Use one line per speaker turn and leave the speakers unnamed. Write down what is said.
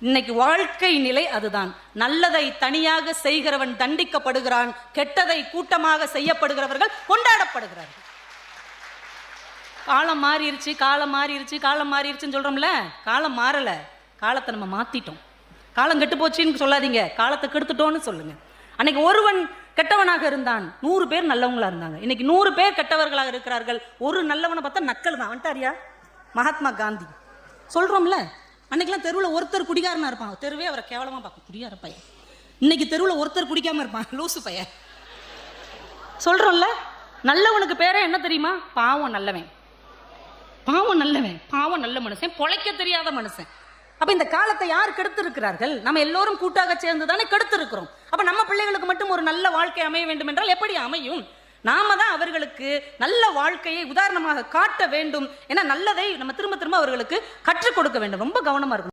இன்னைக்கு வாழ்க்கை நிலை அதுதான். நல்லதை தனியாக செய்கிறவன் தண்டிக்கப்படுகிறான், கெட்டதை கூட்டமாக செய்யப்படுகிறவர்கள் கொண்டாடப்படுகிறார்கள். காலம் மாறிடுச்சு, காலம் மாறிடுச்சு, காலம் மாறிடுச்சுன்னு சொல்றோம்ல. காலம் மாறல, காலத்தை நம்ம மாத்திட்டோம். காலம் கெட்டு போச்சுன்னு சொல்லாதீங்க, காலத்தை கெடுத்துட்டோன்னு சொல்லுங்க. அன்னைக்கு ஒருவன் கெட்டவனாக இருந்தான், 100 பேர் நல்லவங்களா இருந்தாங்க. இன்னைக்கு 100 பேர் கெட்டவர்களாக இருக்கிறார்கள். ஒரு நல்லவனை பார்த்தா நக்கல் தான். வந்துட்டாரியா மகாத்மா காந்தி சொல்றோம்ல. அன்னைக்கெல்லாம் தெருவில் ஒருத்தர் குடிகாரனா இருப்பான், தெருவே அவரை கேவலமா பார்க்கும், குடிகார பையன். இன்னைக்கு தெருவில் ஒருத்தர் குடிக்காம இருப்பான், லூசு பையன். சொல்றோம்ல. நல்லவனுக்கு பேரே என்ன தெரியுமா? பாவம் நல்லவன். பாவம் நல்லவன், பாவம் நல்ல மனுஷன், பொழைக்க தெரியாத மனுஷன். அப்ப இந்த காலத்தை யார் கெடுத்து இருக்கிறார்கள்? நம்ம எல்லோரும் கூட்டாக சேர்ந்து தானே கெடுத்து இருக்கிறோம். அப்ப நம்ம பிள்ளைகளுக்கு மட்டும் ஒரு நல்ல வாழ்க்கை அமைய வேண்டும் என்றால் எப்படி அமையும்? நாம தான் அவர்களுக்கு நல்ல வாழ்க்கையை உதாரணமாக காட்ட வேண்டும். ஏன்னா நல்லதை நம்ம திரும்ப திரும்ப அவர்களுக்கு கற்றுக் கொடுக்க வேண்டும். ரொம்ப கவனமா இருக்கணும்.